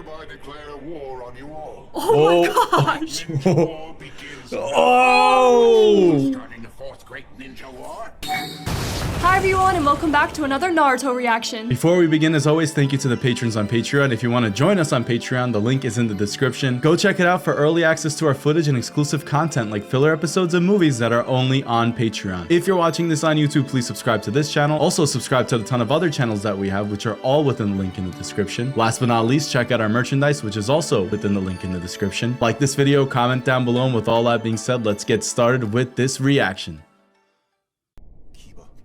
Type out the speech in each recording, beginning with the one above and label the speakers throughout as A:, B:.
A: hereby declare war on you all.
B: Oh my gosh!
A: Ninja war begins.
B: Oh!
A: Starting the fourth great ninja war.
B: Hi everyone and welcome back to another Naruto reaction.
C: Before we begin, as always, thank you to the patrons on Patreon. If you want to join us on Patreon, the link is in the description. Go check it out for early access to our footage and exclusive content like filler episodes of movies that are only on Patreon. If you're watching this on YouTube, please subscribe to this channel. Also subscribe to a ton of other channels that we have, which are all within the link in the description. Last but not least, check out our merchandise, which is also within the link in the description. Like this video, comment down below, and with all that being said, let's get started with this reaction.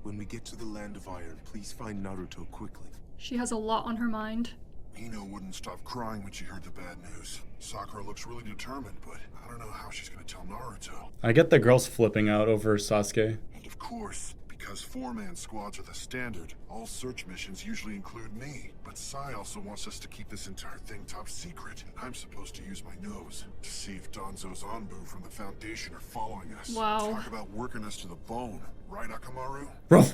D: When we get to the land of iron, please find Naruto quickly.
B: She has a lot on her mind.
A: Hino wouldn't stop crying when she heard the bad news. Sakura looks really determined, but I don't know how she's gonna tell Naruto.
C: I get the girls flipping out over Sasuke.
A: Of course, because four-man squads are the standard. All search missions usually include me. But Sai also wants us to keep this entire thing top secret. I'm supposed to use my nose to see if Danzo's Anbu from the Foundation are following us.
B: Wow.
A: Talk about working us to the bone. Right, Akamaru?
C: Bro.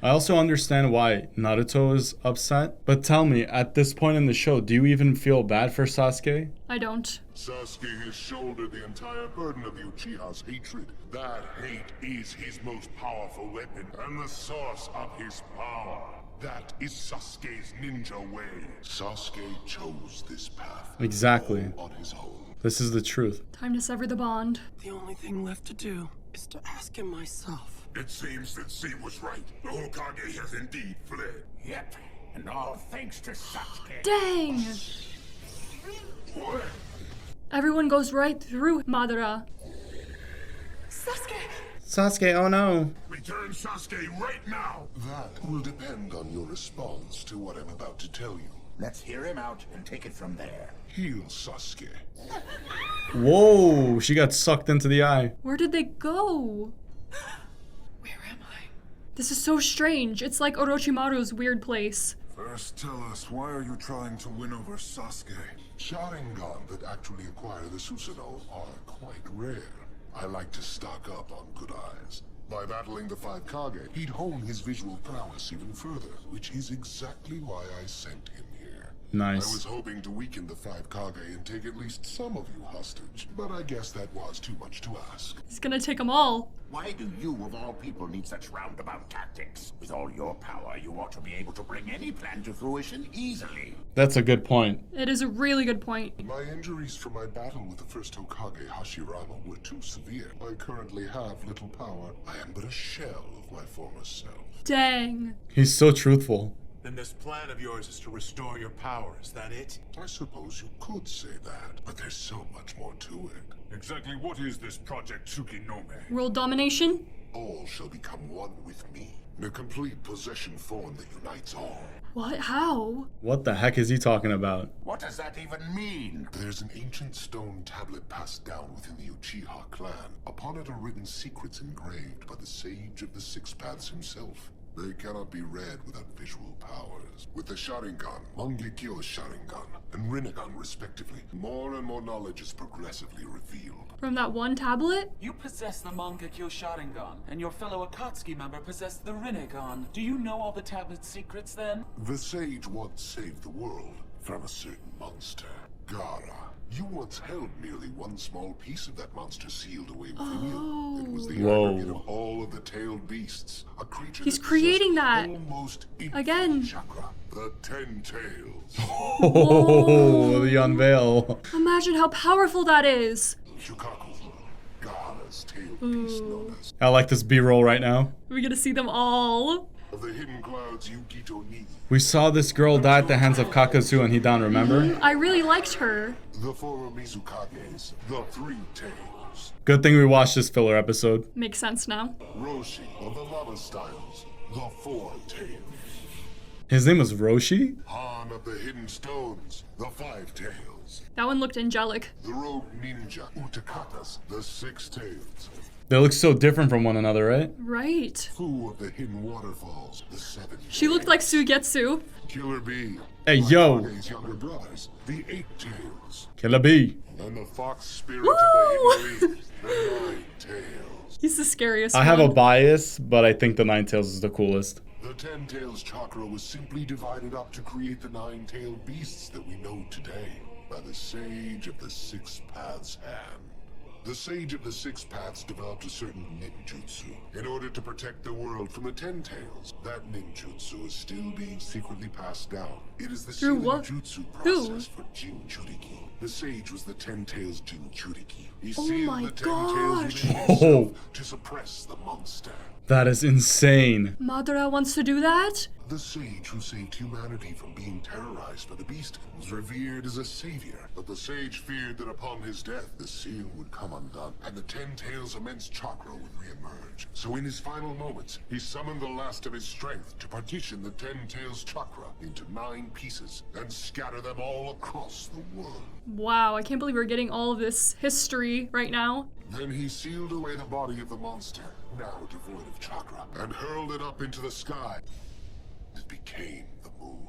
C: I also understand why Naruto is upset, but tell me, at this point in the show, do you even feel bad for Sasuke?
B: I don't.
A: Sasuke has shouldered the entire burden of the Uchiha's hatred. That hate is his most powerful weapon and the source of his power. That is Sasuke's ninja way. Sasuke chose this path.
C: Exactly.
A: All on his own.
C: This is the truth.
B: Time to sever the bond.
E: The only thing left to do is to ask him myself.
A: It seems that Z was right. The Hokage has indeed fled.
F: Yep, and all thanks to Sasuke.
B: Dang!
A: What?
B: Everyone goes right through Madara.
E: Sasuke!
C: Sasuke, oh no.
A: Return Sasuke right now. That will depend on your response to what I'm about to tell you.
F: Let's hear him out and take it from there.
A: Heal Sasuke.
C: Whoa, she got sucked into the eye.
B: Where did they go?
E: Where am I?
B: This is so strange. It's like Orochimaru's weird place.
A: First, tell us, why are you trying to win over Sasuke? Sharingan that actually acquire the Susanoo are quite rare. I like to stock up on good eyes. By battling the five Kage, he'd hone his visual prowess even further, which is exactly why I sent him here.
C: Nice.
A: I was hoping to weaken the five Kage and take at least some of you hostage, but I guess that was too much to ask.
B: He's gonna take them all.
F: Why do you, of all people, need such roundabout tactics? With all your power, you ought to be able to bring any plan to fruition easily.
C: That's a good point.
B: It is a really good point.
A: My injuries from my battle with the first Hokage, Hashirama, were too severe. I currently have little power. I am but a shell of my former self.
B: Dang.
C: He's so truthful.
D: Then this plan of yours is to restore your power, is that it?
A: I suppose you could say that, but there's so much more to it. Exactly what is this Project Tsukinome?
B: World domination?
A: All shall become one with me. The complete possession form that unites all.
B: What? How?
C: What the heck is he talking about?
F: What does that even mean?
A: There's an ancient stone tablet passed down within the Uchiha clan. Upon it are written secrets engraved by the Sage of the Six Paths himself. They cannot be read without visual powers. With the Sharingan, Mangekyo Sharingan, and Rinnegan respectively, more and more knowledge is progressively revealed.
B: From that one tablet?
G: You possess the Mangekyo Sharingan, and your fellow Akatsuki member possessed the Rinnegan. Do you know all the tablet's secrets then?
A: The Sage once saved the world from a certain monster, Gara. You once held merely one small piece of that monster sealed away within you. It was the aggregate of all of the tailed beasts, a creature
B: He's
A: that
B: creating
A: possessed
B: that.
A: almost
B: Again.
A: infinite chakra, the 10 tails.
C: Oh, the unveil.
B: Imagine how powerful that is.
A: Shukaku, Gara's tailed beast known as
C: I like this B-roll right now.
B: We're gonna see them all.
A: of the hidden clouds Yukito Ni,
C: We saw this girl die at the hands of Kakazu and Hidan, remember?
B: I really liked her.
A: the four Mizukages, the 3 tails,
C: Good thing we watched this filler episode.
B: Makes sense now.
A: Roshi of the lava styles, the 4 tails,
C: His name was Roshi?
A: Han of the hidden stones, the 5 tails,
B: That one looked angelic.
A: the rogue ninja Utakatas, the 6 tails,
C: They look so different from one another, right?
B: Right.
A: Fu of the hidden waterfalls, the 7
B: She looked like Sugetsu.
A: Killer Bee,
C: Hey, yo.
A: His younger brothers, the 8 tails,
C: Killer B.
A: and the fox spirit
B: Woo!
A: of the hidden leaf, the 9 tails.
B: He's the scariest
C: I have a
B: one.
C: bias, but I think the Nine Tails is the coolest.
A: The Ten Tails chakra was simply divided up to create the nine-tailed beasts that we know today by the Sage of the Six Paths Hand. The Sage of the Six Paths developed a certain ninjutsu in order to protect the world from the Ten Tails. That ninjutsu is still being secretly passed down. It is the
B: Through
A: sealing
B: what?
A: jutsu
B: Who?
A: process for Jinchuriki. The Sage was the Ten Tails Jinchuriki. He
B: Oh
A: sealed
B: my
A: the Ten
B: gosh.
A: Tails within himself to suppress the monster.
C: That is insane.
B: Madara wants to do that?
A: The sage who saved humanity from being terrorized by the beast was revered as a savior, but the sage feared that upon his death, the seal would come undone, and the Ten Tails' immense chakra would reemerge. So in his final moments, he summoned the last of his strength to partition the Ten Tails chakra into 9 pieces and scatter them all across the world.
B: Wow, I can't believe we're getting all of this history right now.
A: Then he sealed away the body of the monster, now devoid of chakra, and hurled it up into the sky. It became the moon.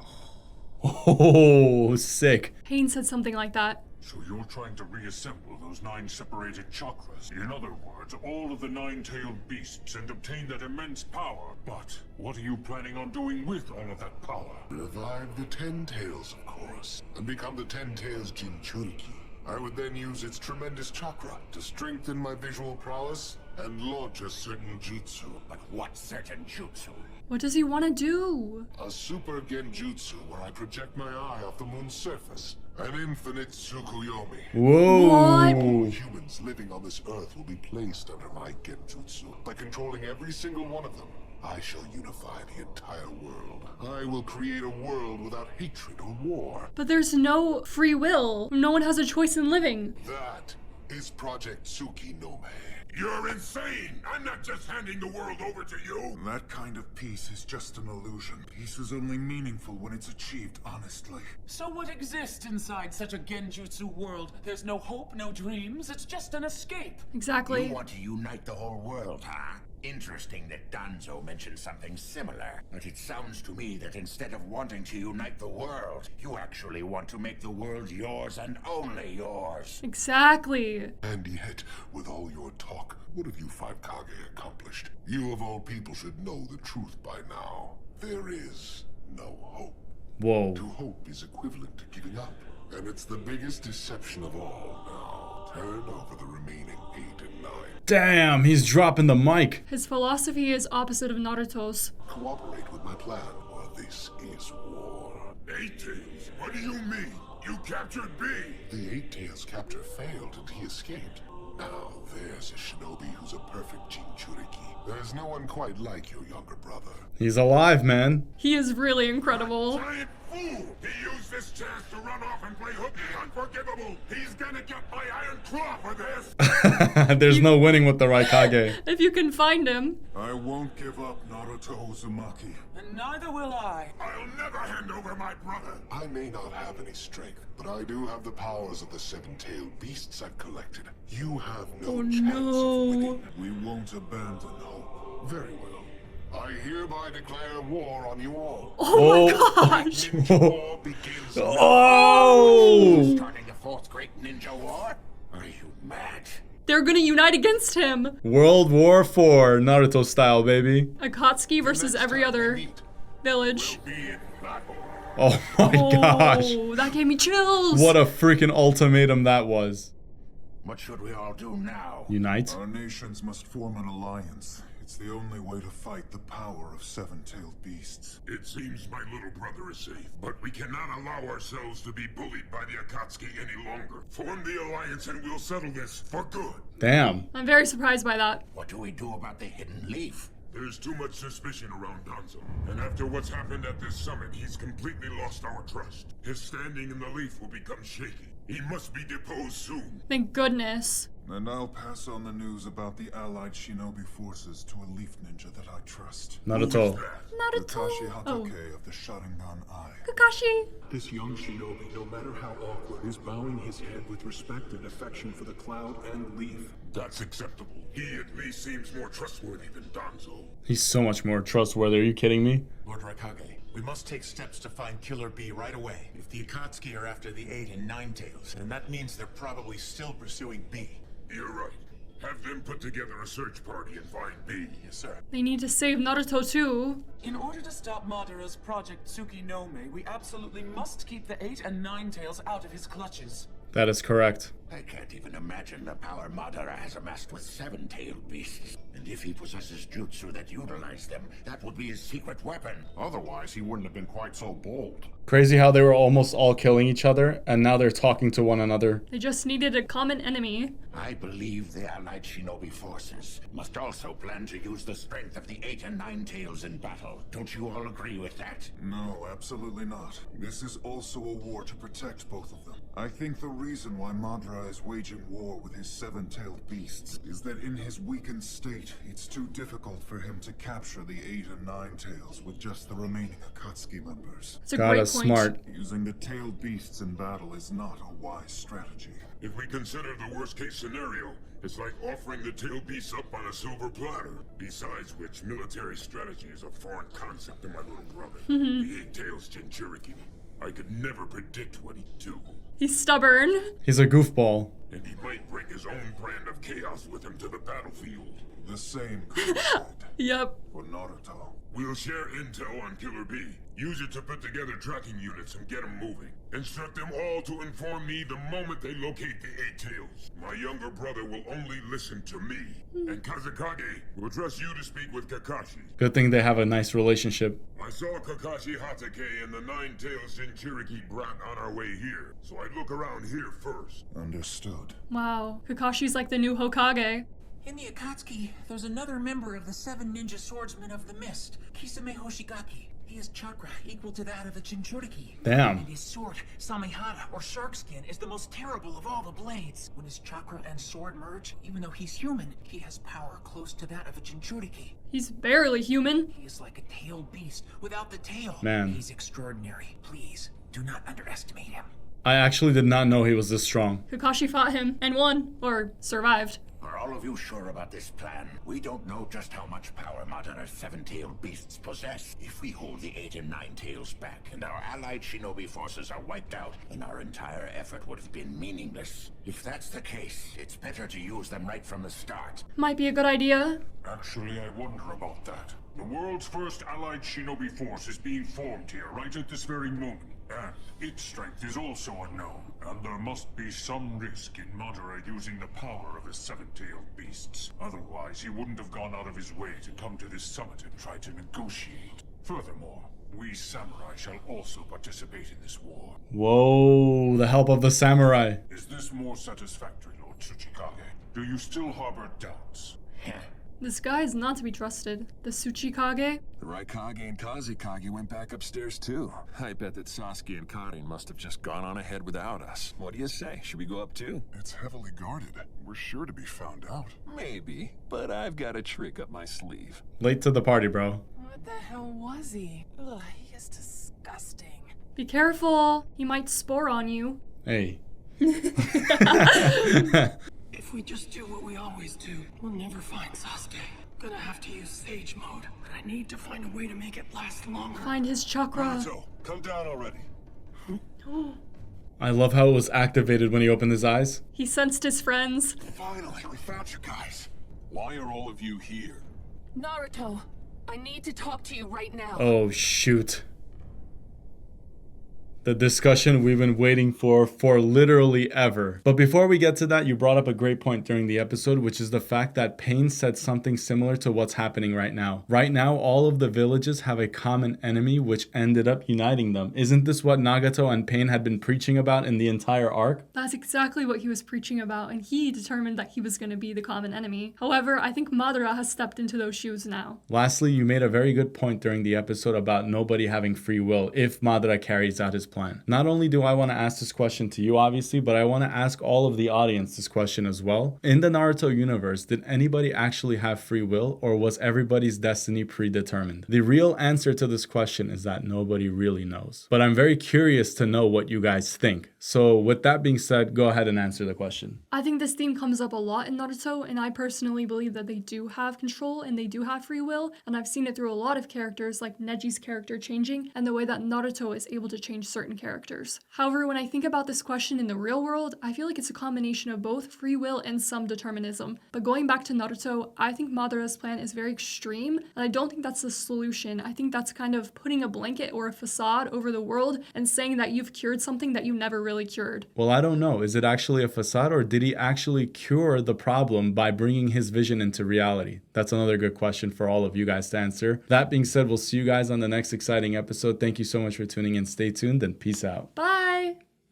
C: Oh, sick.
B: Pain said something like that.
D: So you're trying to reassemble those 9 separated chakras. In other words, all of the 9-tailed beasts and obtain that immense power. But what are you planning on doing with all of that power?
A: Revive the Ten Tails, of course, and become the Ten Tails Jinchuriki. I would then use its tremendous chakra to strengthen my visual prowess and launch a certain jutsu.
F: But what certain jutsu?
B: What does he want to do?
A: A super genjutsu where I project my eye off the moon's surface. An infinite Tsukuyomi.
C: Whoa.
A: Humans living on this earth will be placed under my genjutsu. By controlling every single one of them, I shall unify the entire world. I will create a world without hatred or war.
B: But there's no free will. No one has a choice in living.
A: That is Project Tsukinome.
F: You're insane! I'm not just handing the world over to you!
D: That kind of peace is just an illusion. Peace is only meaningful when it's achieved honestly.
G: So what exists inside such a genjutsu world? There's no hope, no dreams, it's just an escape.
B: Exactly.
F: You want to unite the whole world, huh? Interesting that Danzo mentioned something similar. But it sounds to me that instead of wanting to unite the world, you actually want to make the world yours and only yours.
B: Exactly.
A: And yet, with all your talk, what have you 5 Kage accomplished? You of all people should know the truth by now. There is no hope.
C: Whoa.
A: To hope is equivalent to giving up. And it's the biggest deception of all now. Turn over the remaining 8 and 9.
C: Damn, he's dropping the mic.
B: His philosophy is opposite of Naruto's.
A: Cooperate with my plan, or this is war.
F: 8 Tails? What do you mean? You captured B!
A: The 8 Tails captor failed and he escaped. Now there's a shinobi who's a perfect Jinchuriki. There's no one quite like your younger brother.
C: He's alive, man.
B: He is really incredible.
F: Giant fool! He used this chance to run off and play hooky. Unforgivable! He's gonna get my iron claw for this!
C: There's no winning with the Raikage.
B: If you can find him.
D: I won't give up, Naruto Uzumaki.
G: And neither will I.
F: I'll never hand over my brother!
A: I may not have any strength, but I do have the powers of the 7-tailed beasts I've collected. You have no chance of winning.
D: We won't abandon hope.
A: Very well. I hereby declare war on you all.
B: Oh my gosh.
A: Ninja war begins now.
C: Oh!
F: Starting the 4th Great Ninja War? Are you mad?
B: They're gonna unite against him.
C: World War IV, Naruto style, baby.
B: Akatsuki versus
A: Next
B: every
A: time
B: other
A: we meet,
B: village.
F: Be in battle.
C: Oh my gosh.
B: Oh, that gave me chills.
C: What a freaking ultimatum that was.
F: What should we all do now?
C: Unite?
D: Our nations must form an alliance. It's the only way to fight the power of 7-tailed beasts.
F: It seems my little brother is safe, but we cannot allow ourselves to be bullied by the Akatsuki any longer. Form the alliance and we'll settle this for good.
C: Damn.
B: I'm very surprised by that.
F: What do we do about the hidden leaf?
H: There's too much suspicion around Danzo. And after what's happened at this summit, he's completely lost our trust. His standing in the leaf will become shaky. He must be deposed soon.
B: Thank goodness.
D: And I'll pass on the news about the allied shinobi forces to a leaf ninja that I trust.
C: Naruto.
B: Naruto.
D: Kakashi
B: Oh,
D: Hatake of the Sharingan Eye.
B: Kakashi.
I: This young shinobi, no matter how awkward, is bowing his head with respect and affection for the Cloud and Leaf.
H: That's acceptable. He at least seems more trustworthy than Danzo.
C: He's so much more trustworthy. Are you kidding me?
J: Lord Raikage, we must take steps to find Killer B right away. If the Akatsuki are after the 8 and 9 tails, then that means they're probably still pursuing B.
H: You're right. Have them put together a search party and find B.
J: Yes, sir.
B: They need to save Naruto too.
G: In order to stop Madara's Project Tsukinome, we absolutely must keep the 8 and 9 tails out of his clutches.
C: That is correct.
F: I can't even imagine the power Madara has amassed with 7-tailed beasts. And if he possesses jutsu that utilize them, that would be his secret weapon.
D: Otherwise, he wouldn't have been quite so bold.
C: Crazy how they were almost all killing each other, and now they're talking to one another.
B: They just needed a common enemy.
F: I believe the allied shinobi forces must also plan to use the strength of the 8 and 9 tails in battle. Don't you all agree with that?
H: No, absolutely not. This is also a war to protect both of them. I think the reason why Madara is waging war with his 7-tailed beasts is that in his weakened state, it's too difficult for him to capture the 8 and 9 tails with just the remaining Akatsuki members.
B: It's a great point.
C: Smart.
H: Using the tailed beasts in battle is not a wise strategy. If we consider the worst-case scenario, it's like offering the tailed beasts up on a silver platter. Besides which, military strategy is a foreign concept to my little brother. The 8 tails Jinchuriki. I could never predict what he'd do.
B: He's stubborn.
C: He's a goofball.
H: And he might bring his own brand of chaos with him to the battlefield. The same could be said
B: Yep.
H: for Naruto. We'll share intel on Killer B. Use it to put together tracking units and get them moving. Instruct them all to inform me the moment they locate the 8 tails. My younger brother will only listen to me. And Kazekage will trust you to speak with Kakashi.
C: Good thing they have a nice relationship.
H: I saw Kakashi Hatake and the 9 tails Jinchuriki brat on our way here, so I'd look around here first. Understood.
B: Wow. Kakashi's like the new Hokage.
E: In the Akatsuki, there's another member of the 7 ninja swordsmen of the mist, Kisame Hoshigaki. He has chakra equal to that of a Jinchuriki.
C: Damn.
E: And his sword, Samehara, or Shark Skin, is the most terrible of all the blades. When his chakra and sword merge, even though he's human, he has power close to that of a Jinchuriki.
B: He's barely human.
E: He is like a tailed beast without the tail.
C: Man.
E: He's extraordinary. Please, do not underestimate him.
C: I actually did not know he was this strong.
B: Kakashi fought him and won, or survived.
F: Are all of you sure about this plan? We don't know just how much power Madara's 7-tailed beasts possess. If we hold the 8 and 9 tails back and our allied shinobi forces are wiped out, then our entire effort would have been meaningless. If that's the case, it's better to use them right from the start.
B: Might be a good idea.
D: Actually, I wonder about that. The world's first allied shinobi force is being formed here right at this very moment. And its strength is also unknown. And there must be some risk in Madara using the power of his 7-tailed beasts. Otherwise, he wouldn't have gone out of his way to come to this summit and try to negotiate. Furthermore, we samurai shall also participate in this war.
C: Whoa, the help of the samurai.
D: Is this more satisfactory, Lord Tsuchikage? Do you still harbor doubts?
B: This guy is not to be trusted. The Tsuchikage.
K: The Raikage and Kazekage went back upstairs too. I bet that Sasuke and Karin must have just gone on ahead without us. What do you say? Should we go up too?
H: It's heavily guarded. We're sure to be found out.
K: Maybe, but I've got a trick up my sleeve.
C: Late to the party, bro.
L: What the hell was he? Ugh, he is disgusting.
B: Be careful. He might spore on you.
C: Hey.
E: If we just do what we always do, we'll never find Sasuke. Gonna have to use Sage Mode, but I need to find a way to make it last longer.
B: Find his chakra.
H: Naruto, come down already.
C: I love how it was activated when he opened his eyes.
B: He sensed his friends.
H: Finally, we found you guys. Why are all of you here?
L: Naruto, I need to talk to you right now.
C: Oh, shoot. The discussion we've been waiting for literally ever. But before we get to that, you brought up a great point during the episode, which is the fact that Pain said something similar to what's happening right now. Right now, all of the villages have a common enemy, which ended up uniting them. Isn't this what Nagato and Pain had been preaching about in the entire arc?
B: That's exactly what he was preaching about, and he determined that he was going to be the common enemy. However, I think Madara has stepped into those shoes now.
C: Lastly, you made a very good point during the episode about nobody having free will if Madara carries out his plan. Not only do I want to ask this question to you, obviously, but I want to ask all of the audience this question as well. In the Naruto universe, did anybody actually have free will, or was everybody's destiny predetermined? The real answer to this question is that nobody really knows. But I'm very curious to know what you guys think. So with that being said, go ahead and answer the question.
B: I think this theme comes up a lot in Naruto, and I personally believe that they do have control and they do have free will, and I've seen it through a lot of characters like Neji's character changing and the way that Naruto is able to change certain certain characters. However, when I think about this question in the real world, I feel like it's a combination of both free will and some determinism. But going back to Naruto, I think Madara's plan is very extreme, and I don't think that's the solution. I think that's kind of putting a blanket or a facade over the world and saying that you've cured something that you never really cured.
C: Well, I don't know. Is it actually a facade, or did he actually cure the problem by bringing his vision into reality? That's another good question for all of you guys to answer. That being said, we'll see you guys on the next exciting episode. Thank you so much for tuning in. Stay tuned and peace out.
B: Bye!